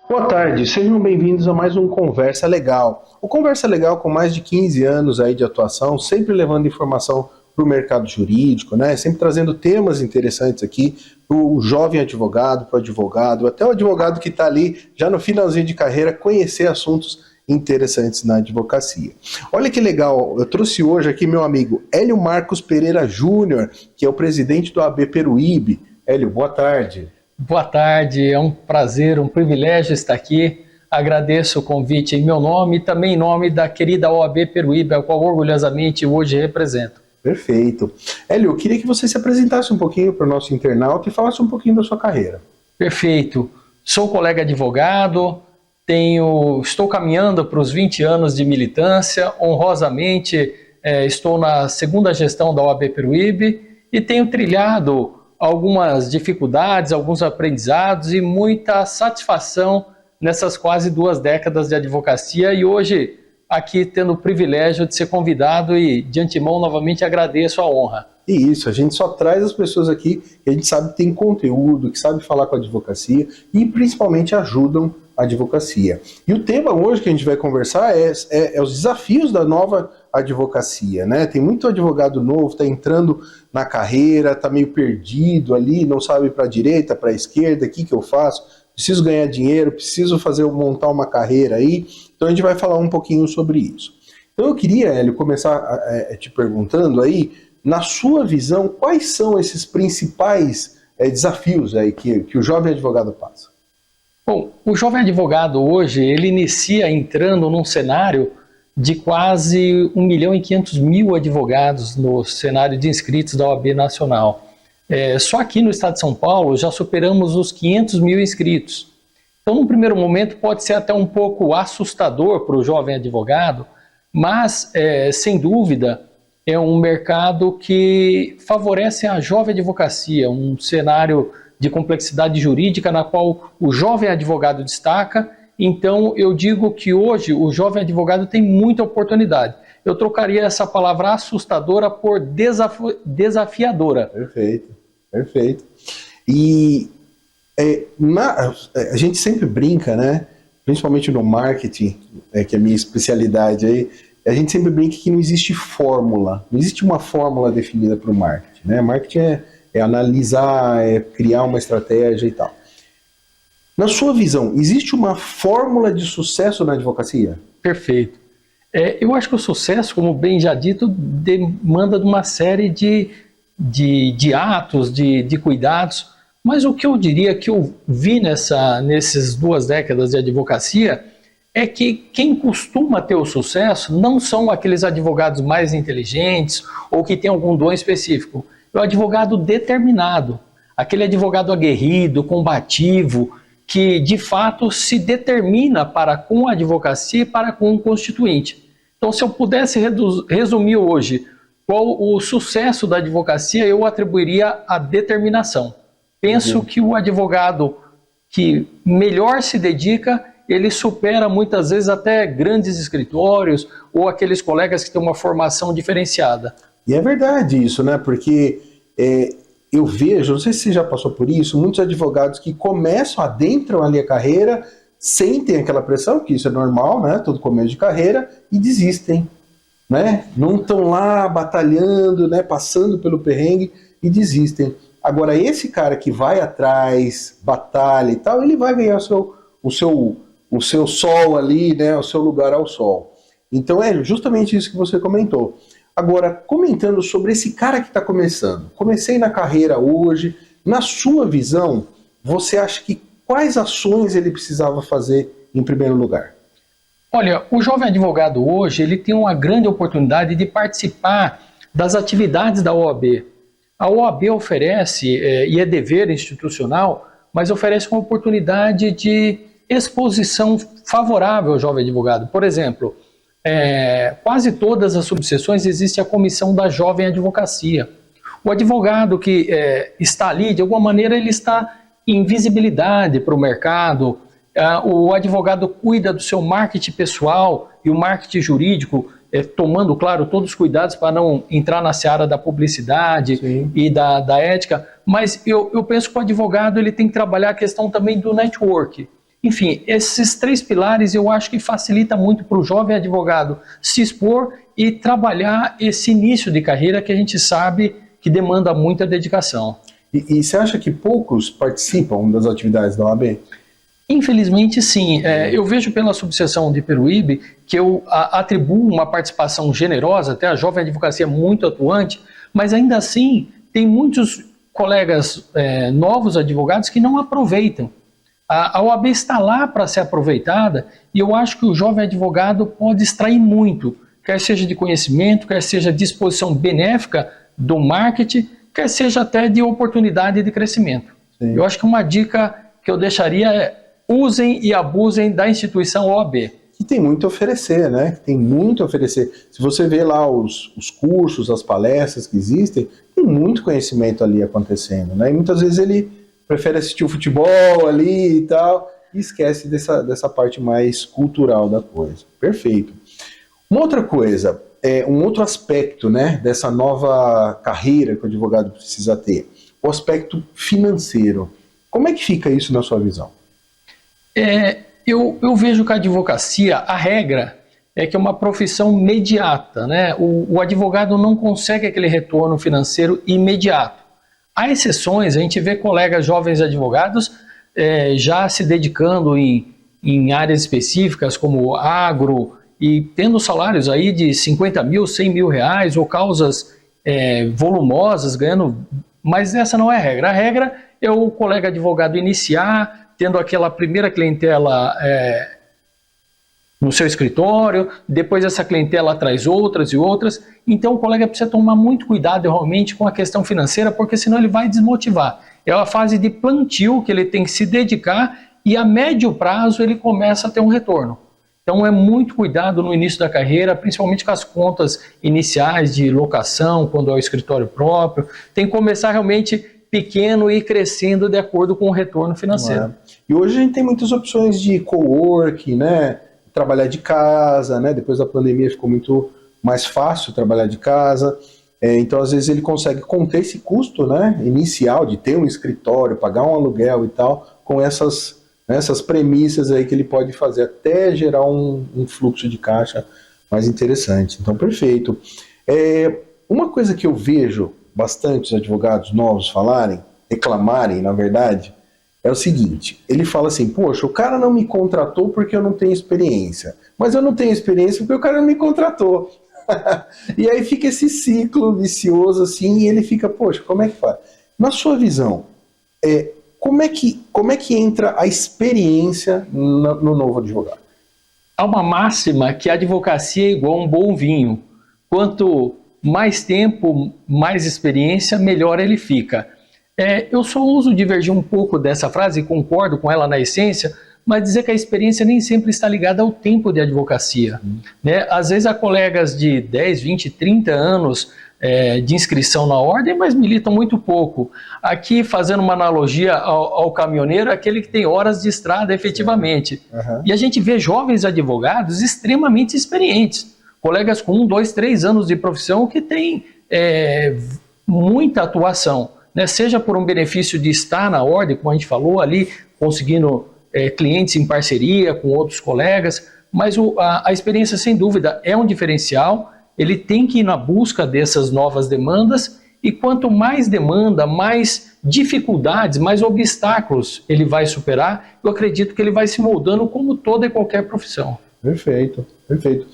Boa tarde, sejam bem-vindos a mais um Conversa Legal. O Conversa Legal com mais de 15 anos aí de atuação, sempre levando informação para o mercado jurídico, né? Sempre trazendo temas interessantes aqui para o jovem advogado, para o advogado, até o advogado que está ali já no finalzinho de carreira, conhecer assuntos interessantes na advocacia. Olha que legal, eu trouxe hoje aqui meu amigo Hélio Marcos Pereira Júnior, que é o presidente do AB Peruíbe. Hélio, boa tarde. Boa tarde, é um prazer, um privilégio estar aqui. Agradeço o convite em meu nome e também em nome da querida OAB Peruíbe, a qual orgulhosamente hoje represento. Perfeito. Hélio, eu queria que você se apresentasse um pouquinho para o nosso internauta e falasse um pouquinho da sua carreira. Perfeito. Sou colega advogado, estou caminhando para os 20 anos de militância, honrosamente estou na segunda gestão da OAB Peruíbe e tenho trilhado algumas dificuldades, alguns aprendizados e muita satisfação nessas quase 2 décadas de advocacia e hoje aqui tendo o privilégio de ser convidado e de antemão novamente agradeço a honra. E isso, a gente só traz as pessoas aqui que a gente sabe que tem conteúdo, que sabe falar com a advocacia e principalmente ajudam a advocacia. E o tema hoje que a gente vai conversar é os desafios da nova advocacia, né? Tem muito advogado novo, está entrando na carreira, está meio perdido ali, não sabe para a direita, para a esquerda, o que eu faço? Preciso ganhar dinheiro, preciso montar uma carreira aí. Então a gente vai falar um pouquinho sobre isso. Então eu queria, Hélio, começar te perguntando aí, na sua visão, quais são esses principais desafios aí que o jovem advogado passa? Bom, o jovem advogado hoje, ele inicia entrando num cenário de quase 1.500.000 advogados no cenário de inscritos da OAB Nacional. Só aqui no estado de São Paulo já superamos os 500.000 inscritos. Então, no primeiro momento, pode ser até um pouco assustador para o jovem advogado, mas, sem dúvida, é um mercado que favorece a jovem advocacia, um cenário de complexidade jurídica na qual o jovem advogado destaca. Então eu digo que hoje o jovem advogado tem muita oportunidade. Eu trocaria essa palavra assustadora por desafiadora. Perfeito, perfeito. E a gente sempre brinca, né? Principalmente no marketing, que é a minha especialidade aí, a gente sempre brinca que não existe fórmula, não existe uma fórmula definida para o marketing, né? Marketing é analisar, é criar uma estratégia e tal. Na sua visão, existe uma fórmula de sucesso na advocacia? Perfeito. Eu acho que o sucesso, como bem já dito, demanda de uma série de atos, de cuidados, mas o que eu diria que eu vi nesses 2 décadas de advocacia é que quem costuma ter o sucesso não são aqueles advogados mais inteligentes ou que têm algum dom específico. É o advogado determinado, aquele advogado aguerrido, combativo, que de fato se determina para com a advocacia e para com o constituinte. Então, se eu pudesse resumir hoje qual o sucesso da advocacia, eu atribuiria à determinação. Penso que o advogado que melhor se dedica, ele supera muitas vezes até grandes escritórios ou aqueles colegas que têm uma formação diferenciada. E é verdade isso, né? Porque eu vejo, não sei se você já passou por isso, muitos advogados que adentram ali a carreira, sentem aquela pressão, que isso é normal, né? Todo começo de carreira, e desistem, né? Não estão lá batalhando, né? Passando pelo perrengue e desistem. Agora, esse cara que vai atrás, batalha e tal, ele vai ganhar o seu sol ali, né? O seu lugar ao sol. Então é justamente isso que você comentou. Agora, comentando sobre esse cara que está começando, comecei na carreira hoje, na sua visão, você acha que quais ações ele precisava fazer em primeiro lugar? Olha, o jovem advogado hoje, ele tem uma grande oportunidade de participar das atividades da OAB. A OAB oferece, e é dever institucional, mas oferece uma oportunidade de exposição favorável ao jovem advogado. Por exemplo, quase todas as subseções existe a comissão da jovem advocacia. O advogado que está ali, de alguma maneira, ele está em visibilidade para o mercado. O advogado cuida do seu marketing pessoal e o marketing jurídico, tomando, claro, todos os cuidados para não entrar na seara da publicidade. Sim. E da ética. Mas eu penso que o advogado ele tem que trabalhar a questão também do network. Enfim, esses 3 pilares eu acho que facilita muito para o jovem advogado se expor e trabalhar esse início de carreira que a gente sabe que demanda muita dedicação. E você acha que poucos participam das atividades da OAB? Infelizmente, sim. Eu vejo pela subseção de Peruíbe que eu atribuo uma participação generosa, até a jovem advocacia muito atuante, mas ainda assim tem muitos colegas novos advogados que não aproveitam. A OAB está lá para ser aproveitada e eu acho que o jovem advogado pode extrair muito, quer seja de conhecimento, quer seja de disposição benéfica do marketing, quer seja até de oportunidade de crescimento. Sim. Eu acho que uma dica que eu deixaria é: usem e abusem da instituição OAB. Que tem muito a oferecer, né? Tem muito a oferecer. Se você vê lá os cursos, as palestras que existem, tem muito conhecimento ali acontecendo, né? E muitas vezes ele prefere assistir o futebol ali e tal, e esquece dessa parte mais cultural da coisa. Perfeito. Uma outra coisa, um outro aspecto, né, dessa nova carreira que o advogado precisa ter, o aspecto financeiro. Como é que fica isso na sua visão? Eu vejo que a advocacia, a regra é que é uma profissão imediata, né? O advogado não consegue aquele retorno financeiro imediato. Há exceções, a gente vê colegas jovens advogados já se dedicando em áreas específicas como agro e tendo salários aí de 50 mil, 100 mil reais ou causas volumosas, ganhando, mas essa não é a regra. A regra é o colega advogado iniciar, tendo aquela primeira clientela no seu escritório, depois essa clientela traz outras e outras, então o colega precisa tomar muito cuidado realmente com a questão financeira, porque senão ele vai desmotivar. É a fase de plantio que ele tem que se dedicar e a médio prazo ele começa a ter um retorno. Então é muito cuidado no início da carreira, principalmente com as contas iniciais de locação, quando é o escritório próprio, tem que começar realmente pequeno e ir crescendo de acordo com o retorno financeiro. E hoje a gente tem muitas opções de coworking, né? Trabalhar de casa, né? Depois da pandemia ficou muito mais fácil trabalhar de casa. Então, às vezes, ele consegue conter esse custo, né, inicial de ter um escritório, pagar um aluguel e tal, com essas premissas aí que ele pode fazer até gerar um fluxo de caixa mais interessante. Então, perfeito. Uma coisa que eu vejo bastante os advogados novos reclamarem, na verdade, é o seguinte: ele fala assim, poxa, o cara não me contratou porque eu não tenho experiência, mas eu não tenho experiência porque o cara não me contratou. E aí fica esse ciclo vicioso assim, e ele fica, poxa, como é que faz? Na sua visão, como é que entra a experiência no novo advogado? Há uma máxima que a advocacia é igual a um bom vinho. Quanto mais tempo, mais experiência, melhor ele fica. Eu só uso divergir um pouco dessa frase, e concordo com ela na essência, mas dizer que a experiência nem sempre está ligada ao tempo de advocacia. Né? Às vezes há colegas de 10, 20, 30 anos de inscrição na ordem, mas militam muito pouco. Aqui, fazendo uma analogia ao caminhoneiro, aquele que tem horas de estrada efetivamente. Uhum. E a gente vê jovens advogados extremamente experientes, colegas com 1, 2, 3 anos de profissão que têm muita atuação, né? Seja por um benefício de estar na ordem, como a gente falou ali, conseguindo clientes em parceria com outros colegas, mas a experiência, sem dúvida, é um diferencial. Ele tem que ir na busca dessas novas demandas, e quanto mais demanda, mais dificuldades, mais obstáculos ele vai superar, eu acredito que ele vai se moldando como toda e qualquer profissão. Perfeito, perfeito.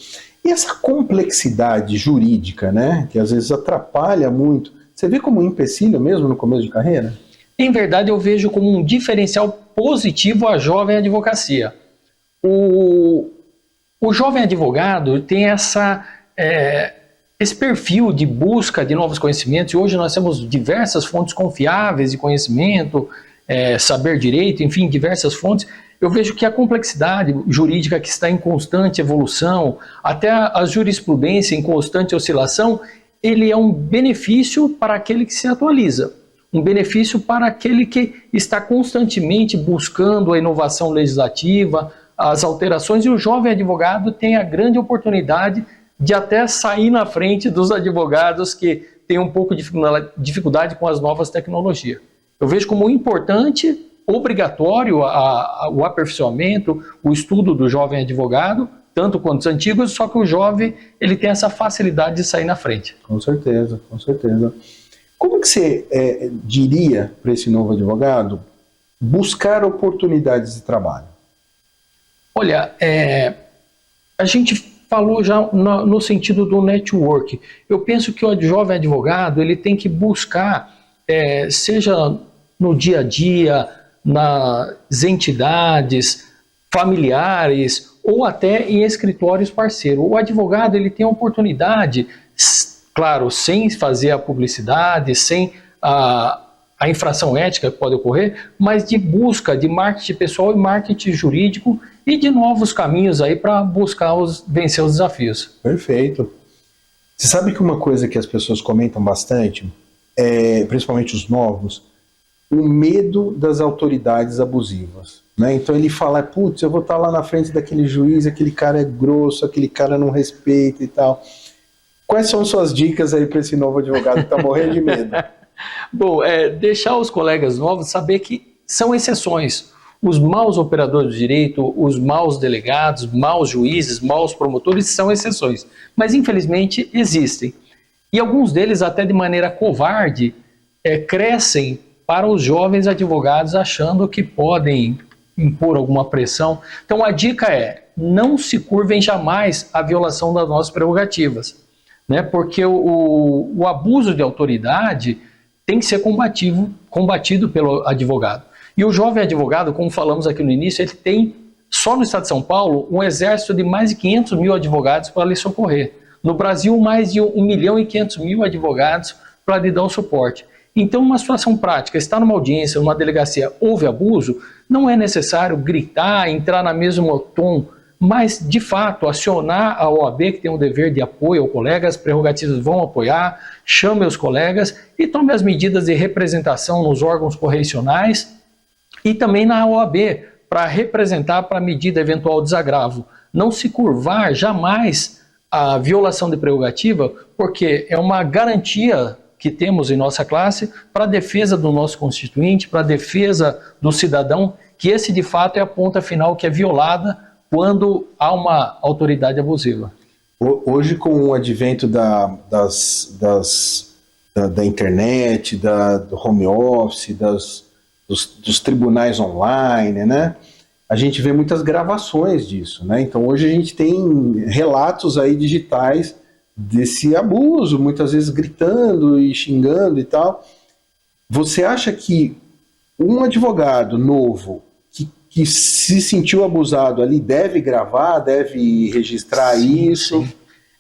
E essa complexidade jurídica, né, que às vezes atrapalha muito, você vê como um empecilho mesmo no começo de carreira? Em verdade, eu vejo como um diferencial positivo a jovem advocacia. O jovem advogado tem esse perfil de busca de novos conhecimentos, e hoje nós temos diversas fontes confiáveis de conhecimento, saber direito, enfim, diversas fontes. Eu vejo que a complexidade jurídica que está em constante evolução, até a jurisprudência em constante oscilação, ele é um benefício para aquele que se atualiza. Um benefício para aquele que está constantemente buscando a inovação legislativa, as alterações, e o jovem advogado tem a grande oportunidade de até sair na frente dos advogados que têm um pouco de dificuldade com as novas tecnologias. Eu vejo como importante, obrigatório o aperfeiçoamento, o estudo do jovem advogado, tanto quanto os antigos, só que o jovem ele tem essa facilidade de sair na frente. Com certeza, com certeza. Como que você diria para esse novo advogado buscar oportunidades de trabalho? Olha, a gente falou já no sentido do network. Eu penso que o jovem advogado ele tem que buscar, seja no dia a dia, nas entidades familiares ou até em escritórios parceiros. O advogado ele tem a oportunidade, claro, sem fazer a publicidade, sem a infração ética que pode ocorrer, mas de busca de marketing pessoal e marketing jurídico e de novos caminhos aí para buscar vencer os desafios. Perfeito. Você sabe que uma coisa que as pessoas comentam bastante, principalmente os novos, o medo das autoridades abusivas. Né? Então ele fala, putz, eu vou estar lá na frente daquele juiz, aquele cara é grosso, aquele cara não respeita e tal. Quais são suas dicas aí para esse novo advogado que está morrendo de medo? Bom, deixar os colegas novos saber que são exceções. Os maus operadores de direito, os maus delegados, maus juízes, maus promotores são exceções. Mas infelizmente existem. E alguns deles até de maneira covarde crescem para os jovens advogados achando que podem impor alguma pressão. Então a dica não se curvem jamais à violação das nossas prerrogativas, né? Porque o abuso de autoridade tem que ser combatido pelo advogado. E o jovem advogado, como falamos aqui no início, ele tem, só no estado de São Paulo, um exército de mais de 500 mil advogados para lhe socorrer. No Brasil, mais de 1.500.000 advogados para lhe dar o suporte. Então, uma situação prática, está numa audiência, numa delegacia, houve abuso, não é necessário gritar, entrar na mesma tom, mas, de fato, acionar a OAB, que tem um dever de apoio ao colega, as prerrogativas vão apoiar, chame os colegas e tome as medidas de representação nos órgãos correicionais e também na OAB, para representar para medida eventual desagravo. Não se curvar jamais à violação de prerrogativa, porque é uma garantia que temos em nossa classe para a defesa do nosso constituinte, para a defesa do cidadão, que esse de fato é a ponta final que é violada quando há uma autoridade abusiva. Hoje, com o advento da internet, do home office, dos tribunais online, né? A gente vê muitas gravações disso, né? Então hoje a gente tem relatos aí digitais desse abuso, muitas vezes gritando e xingando e tal. Você acha que um advogado novo que se sentiu abusado ali deve gravar, deve registrar isso? Sim.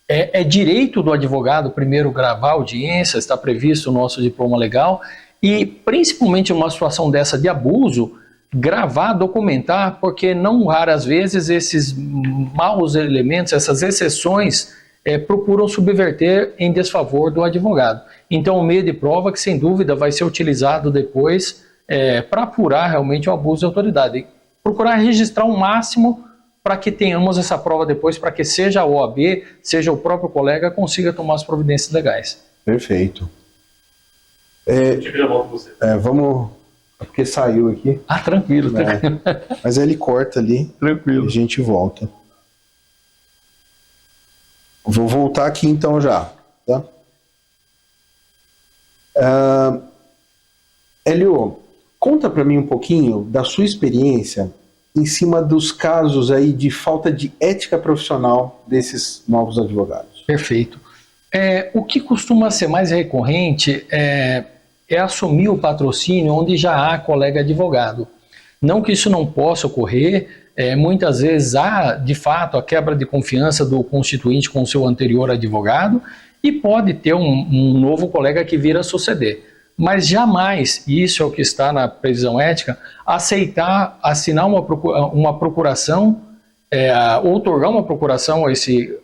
É direito do advogado primeiro gravar a audiência, está previsto no nosso diploma legal, e principalmente uma situação dessa de abuso, gravar, documentar, porque não raras vezes esses maus elementos, essas exceções, procuram subverter em desfavor do advogado. Então o meio de prova que sem dúvida vai ser utilizado depois para apurar realmente o abuso de autoridade. Procurar registrar o máximo para que tenhamos essa prova depois, para que seja a OAB, seja o próprio colega, consiga tomar as providências legais. Perfeito. Vamos... Porque saiu aqui. Tranquilo. Mas ele corta ali. Tranquilo. E a gente volta. Vou voltar aqui então já. Tá? Hélio, conta para mim um pouquinho da sua experiência em cima dos casos aí de falta de ética profissional desses novos advogados. Perfeito. O que costuma ser mais recorrente é assumir o patrocínio onde já há colega advogado. Não que isso não possa ocorrer, muitas vezes há, de fato, a quebra de confiança do constituinte com o seu anterior advogado e pode ter um novo colega que vir a suceder. Mas jamais, e isso é o que está na previsão ética, assinar uma procuração, outorgar uma procuração a esse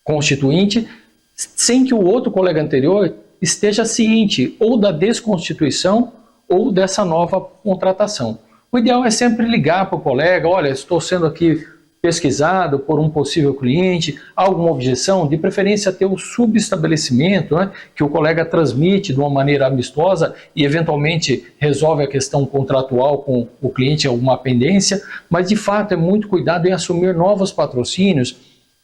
constituinte, sem que o outro colega anterior esteja ciente ou da desconstituição ou dessa nova contratação. O ideal é sempre ligar para o colega, olha, estou sendo aqui pesquisado por um possível cliente, alguma objeção, de preferência ter o subestabelecimento, né, que o colega transmite de uma maneira amistosa e eventualmente resolve a questão contratual com o cliente, alguma pendência, mas de fato é muito cuidado em assumir novos patrocínios,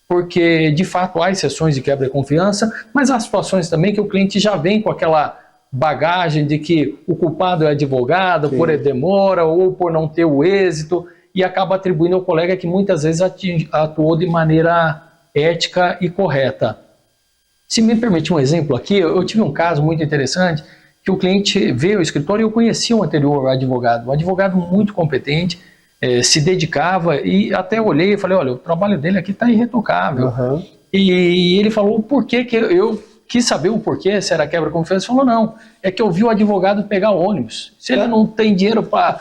porque de fato há exceções de quebra de confiança, mas há situações também que o cliente já vem com aquela bagagem de que o culpado é advogado, Sim. por demora ou por não ter o êxito, e acaba atribuindo ao colega que muitas vezes atuou de maneira ética e correta. Se me permite um exemplo aqui, eu tive um caso muito interessante, que o cliente veio ao escritório e eu conhecia o anterior advogado, um advogado muito competente, se dedicava, e até olhei e falei, olha, o trabalho dele aqui está irretocável. Uhum. E ele falou, por que eu quis saber o porquê, se era quebra de confiança? Ele falou, não, é que eu vi o advogado pegar ônibus. Se ele não tem dinheiro para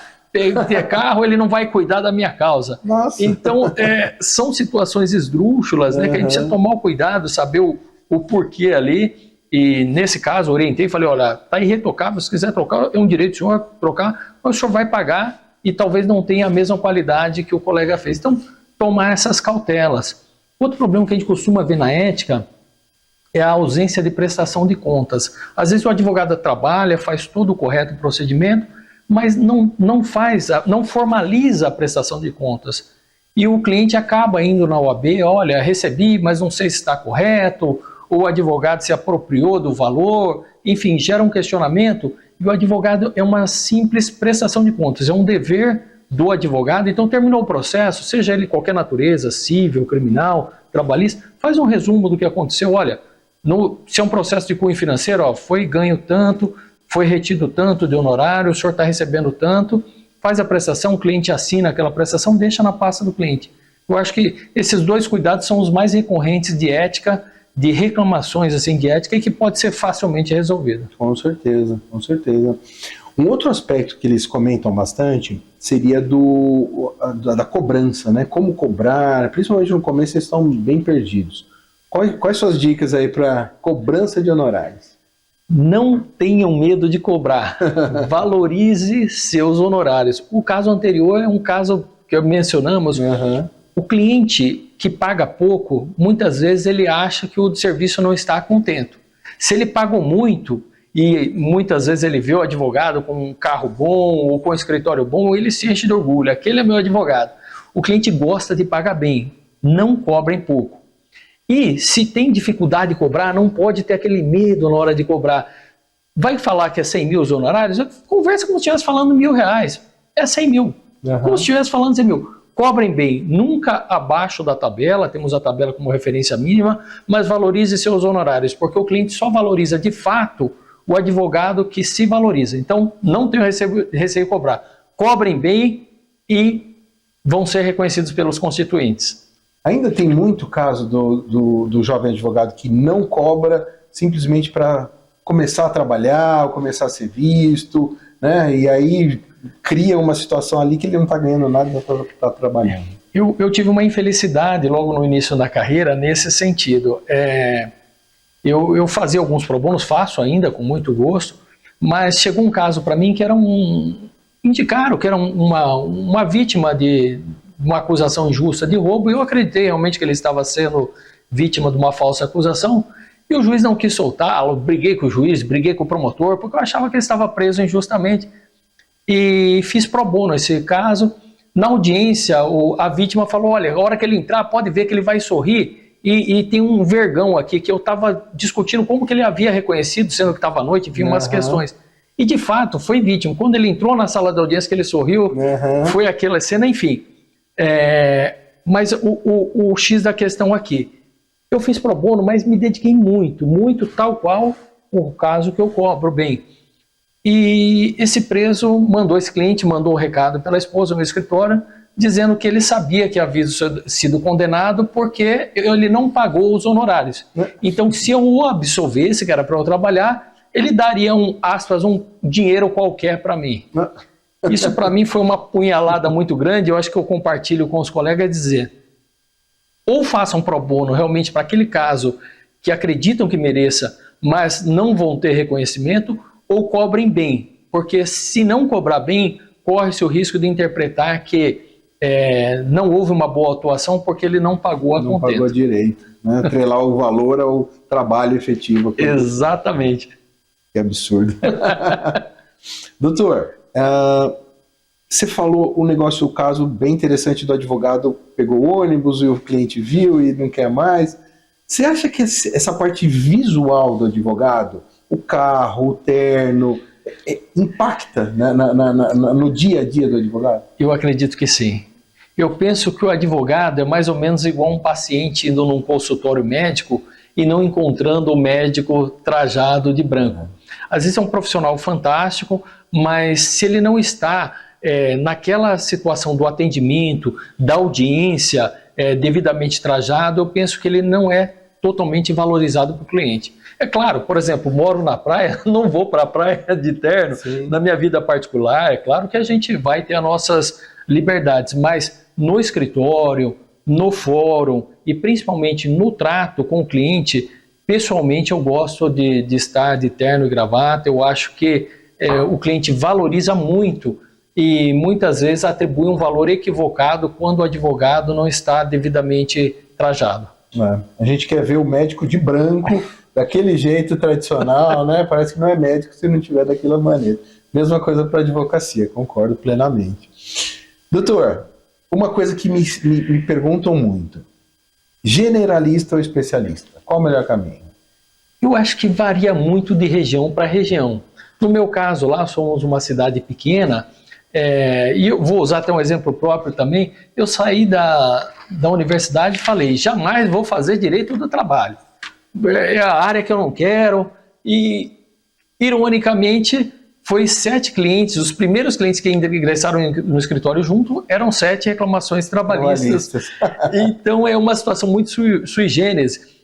ter carro, ele não vai cuidar da minha causa. Nossa. Então, são situações esdrúxulas, né, que a gente precisa tomar o cuidado, saber o porquê ali. E nesse caso, orientei e falei, olha, está irretocável, se quiser trocar, é um direito do senhor trocar, mas o senhor vai pagar e talvez não tenha a mesma qualidade que o colega fez. Então, tomar essas cautelas. Outro problema que a gente costuma ver na ética é a ausência de prestação de contas. Às vezes o advogado trabalha, faz todo o correto procedimento, mas não formaliza a prestação de contas. E o cliente acaba indo na OAB, olha, recebi, mas não sei se está correto, ou o advogado se apropriou do valor, enfim, gera um questionamento, e o advogado é uma simples prestação de contas, é um dever do advogado. Então terminou o processo, seja ele qualquer natureza, civil, criminal, trabalhista, faz um resumo do que aconteceu, olha, se é um processo de cunho financeiro, ó, foi ganho tanto, foi retido tanto de honorário, o senhor está recebendo tanto, faz a prestação, o cliente assina aquela prestação, deixa na pasta do cliente. Eu acho que esses dois cuidados são os mais recorrentes de ética, de reclamações assim, de ética, e que pode ser facilmente resolvido. Com certeza, com certeza. Um outro aspecto que eles comentam bastante seria da cobrança, né? Como cobrar, principalmente no começo eles estão bem perdidos. Quais são as dicas aí para cobrança de honorários? Não tenham medo de cobrar, valorize seus honorários. O caso anterior é um caso que mencionamos, o cliente que paga pouco, muitas vezes ele acha que o serviço não está contento. Se ele pagou muito, e muitas vezes ele vê o advogado com um carro bom ou com um escritório bom, ele se enche de orgulho, aquele é meu advogado. O cliente gosta de pagar bem, não cobrem pouco. E se tem dificuldade de cobrar, não pode ter aquele medo na hora de cobrar. Vai falar que é 100 mil os honorários? Conversa como se estivesse falando R$1.000. É 100 mil. Como se estivesse falando 100 mil. Cobrem bem, nunca abaixo da tabela, temos a tabela como referência mínima, mas valorize seus honorários, porque o cliente só valoriza de fato o advogado que se valoriza. Então, não tenham receio de cobrar. Cobrem bem e vão ser reconhecidos pelos constituintes. Ainda tem muito caso do jovem advogado que não cobra simplesmente para começar a trabalhar, ou começar a ser visto, né? E aí cria uma situação ali que ele não está ganhando nada e está trabalhando. Eu tive uma infelicidade logo no início da carreira nesse sentido. Eu fazia alguns pro bonos, faço ainda com muito gosto, mas chegou um caso para mim que era indicaram que era uma vítima de uma acusação injusta de roubo, e eu acreditei realmente que ele estava sendo vítima de uma falsa acusação, e o juiz não quis soltá-lo, briguei com o juiz, briguei com o promotor, porque eu achava que ele estava preso injustamente, e fiz pro bono esse caso. Na audiência, a vítima falou, olha, a hora que ele entrar, pode ver que ele vai sorrir, e tem um vergão aqui, que eu estava discutindo como que ele havia reconhecido, sendo que estava à noite, enfim, umas questões. E de fato, foi vítima. Quando ele entrou na sala da audiência, que ele sorriu, foi aquela cena, enfim. Mas o X da questão aqui, eu fiz pro bono, mas me dediquei muito, tal qual o caso que eu cobro bem. E esse preso esse cliente mandou um recado pela esposa no escritório, dizendo que ele sabia que havia sido condenado porque ele não pagou os honorários. Então, se eu o absolvesse, que era para eu trabalhar, ele daria um dinheiro qualquer para mim. Isso para mim foi uma punhalada muito grande. Eu acho que eu compartilho com os colegas dizer, ou façam pro bono realmente para aquele caso que acreditam que mereça, mas não vão ter reconhecimento, ou cobrem bem, porque se não cobrar bem, corre-se o risco de interpretar que não houve uma boa atuação porque ele não pagou a contento. Não pagou direito, né? Atrelar o valor ao trabalho efetivo. Exatamente. Que absurdo. Doutor, você falou o caso bem interessante do advogado, pegou o ônibus e o cliente viu e não quer mais. Você acha que essa parte visual do advogado, o carro, o terno, impacta, né, no dia a dia do advogado? Eu acredito que sim. Eu penso que o advogado é mais ou menos igual um paciente indo num consultório médico e não encontrando o médico trajado de branco. Às vezes é um profissional fantástico, mas se ele não está naquela situação do atendimento, da audiência, devidamente trajado, eu penso que ele não é totalmente valorizado para o cliente. É claro, por exemplo, moro na praia, não vou para a praia de terno. Sim. Na minha vida particular, é claro que a gente vai ter as nossas liberdades, mas no escritório, no fórum e principalmente no trato com o cliente, pessoalmente eu gosto de estar de terno e gravata. Eu acho que o cliente valoriza muito e muitas vezes atribui um valor equivocado quando o advogado não está devidamente trajado. A gente quer ver o médico de branco, daquele jeito tradicional, né? Parece que não é médico se não tiver daquela maneira. Mesma coisa para a advocacia, concordo plenamente. Doutor, uma coisa que me perguntam muito: generalista ou especialista? Qual o melhor caminho? Eu acho que varia muito de região para região. No meu caso, lá somos uma cidade pequena, e eu vou usar até um exemplo próprio também. Eu saí da universidade e falei, jamais vou fazer direito do trabalho. É a área que eu não quero. E, ironicamente, foi 7 clientes, os primeiros clientes que ingressaram no escritório junto, eram 7 reclamações trabalhistas. Então é uma situação muito sui generis.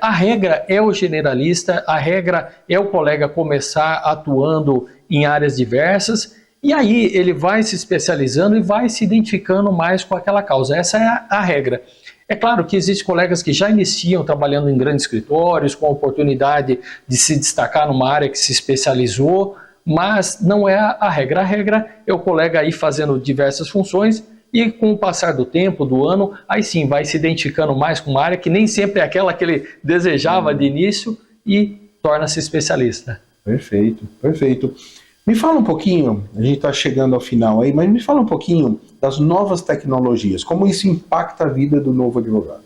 A regra é o generalista, a regra é o colega começar atuando em áreas diversas, e aí ele vai se especializando e vai se identificando mais com aquela causa. Essa é a regra. É claro que existem colegas que já iniciam trabalhando em grandes escritórios, com a oportunidade de se destacar numa área que se especializou, mas não é a regra. A regra é o colega aí fazendo diversas funções e com o passar do tempo, do ano, aí sim vai se identificando mais com uma área que nem sempre é aquela que ele desejava de início e torna-se especialista. Perfeito, perfeito. Me fala um pouquinho, a gente está chegando ao final aí, mas me fala um pouquinho das novas tecnologias, como isso impacta a vida do novo advogado.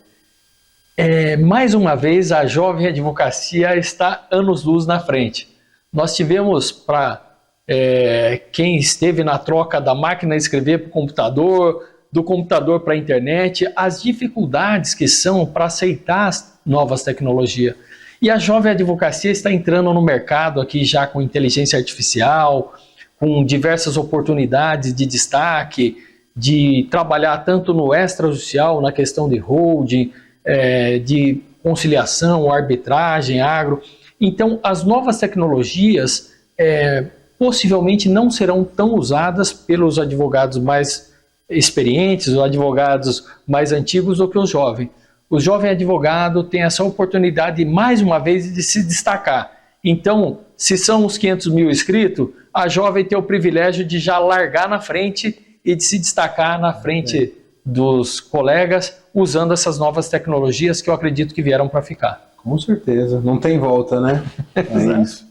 Mais uma vez, a jovem advocacia está anos-luz na frente. Nós tivemos, para quem esteve na troca da máquina de escrever para o computador, do computador para a internet, as dificuldades que são para aceitar as novas tecnologias. E a jovem advocacia está entrando no mercado aqui já com inteligência artificial, com diversas oportunidades de destaque, de trabalhar tanto no extrajudicial, na questão de holding, de conciliação, arbitragem, agro. Então, as novas tecnologias possivelmente não serão tão usadas pelos advogados mais experientes, os advogados mais antigos do que os jovens. O jovem advogado tem essa oportunidade, mais uma vez, de se destacar. Então, se são os 500 mil inscritos, a jovem tem o privilégio de já largar na frente e de se destacar na frente dos colegas, usando essas novas tecnologias que eu acredito que vieram para ficar. Com certeza, não tem volta, né? É isso.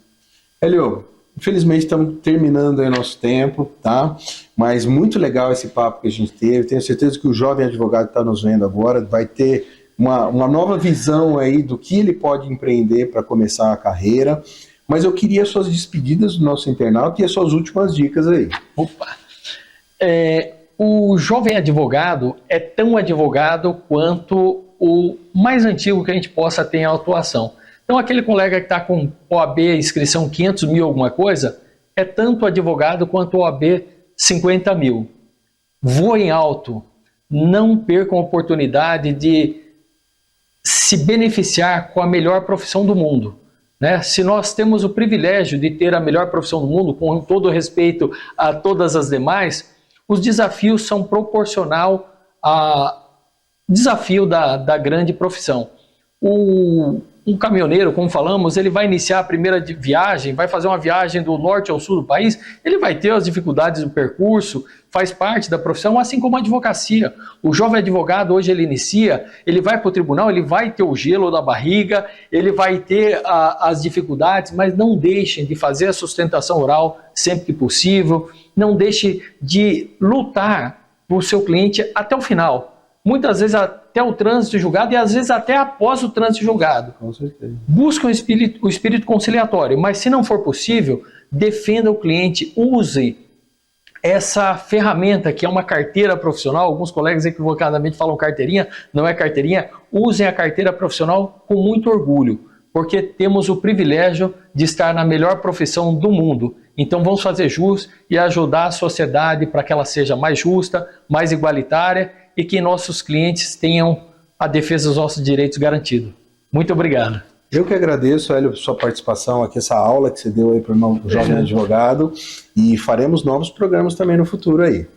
Hélio, infelizmente estamos terminando aí o nosso tempo, tá? Mas muito legal esse papo que a gente teve. Tenho certeza que o jovem advogado que está nos vendo agora vai ter uma nova visão aí do que ele pode empreender para começar a carreira. Mas eu queria suas despedidas do nosso internauta e as suas últimas dicas aí. Opa! O jovem advogado é tão advogado quanto o mais antigo que a gente possa ter em atuação. Então, aquele colega que está com OAB, inscrição 500 mil alguma coisa, é tanto advogado quanto OAB 50 mil. Voem alto, não percam a oportunidade de se beneficiar com a melhor profissão do mundo. Né? Se nós temos o privilégio de ter a melhor profissão do mundo, com todo o respeito a todas as demais, os desafios são proporcional ao desafio da grande profissão. Um um caminhoneiro, como falamos, ele vai iniciar a primeira viagem, vai fazer uma viagem do norte ao sul do país, ele vai ter as dificuldades do percurso, faz parte da profissão, assim como a advocacia. O jovem advogado, hoje ele inicia, ele vai para o tribunal, ele vai ter o gelo da barriga, ele vai ter as dificuldades, mas não deixem de fazer a sustentação oral sempre que possível, não deixe de lutar por seu cliente até o final. Muitas vezes até o trânsito julgado e às vezes até após o trânsito julgado. Com certeza. Busque o espírito conciliatório, mas se não for possível, defenda o cliente, use essa ferramenta que é uma carteira profissional. Alguns colegas equivocadamente falam carteirinha, não é carteirinha. Usem a carteira profissional com muito orgulho, porque temos o privilégio de estar na melhor profissão do mundo. Então vamos fazer jus e ajudar a sociedade para que ela seja mais justa, mais igualitária e que nossos clientes tenham a defesa dos nossos direitos garantido. Muito obrigado. Eu que agradeço, Hélio, sua participação aqui, essa aula que você deu aí para o jovem advogado, e faremos novos programas também no futuro aí.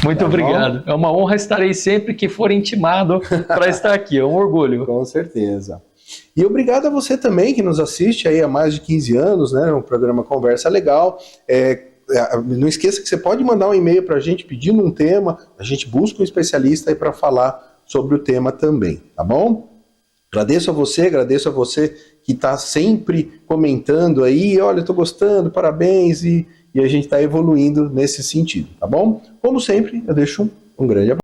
Muito obrigado. É uma honra, estarei sempre que for intimado para estar aqui, é um orgulho. Com certeza. E obrigado a você também que nos assiste aí há mais de 15 anos, né, no programa Conversa Legal. Não esqueça que você pode mandar um e-mail para a gente pedindo um tema, a gente busca um especialista aí para falar sobre o tema também, tá bom? Agradeço a você que está sempre comentando aí, olha, estou gostando, parabéns, e a gente está evoluindo nesse sentido, tá bom? Como sempre, eu deixo um grande abraço.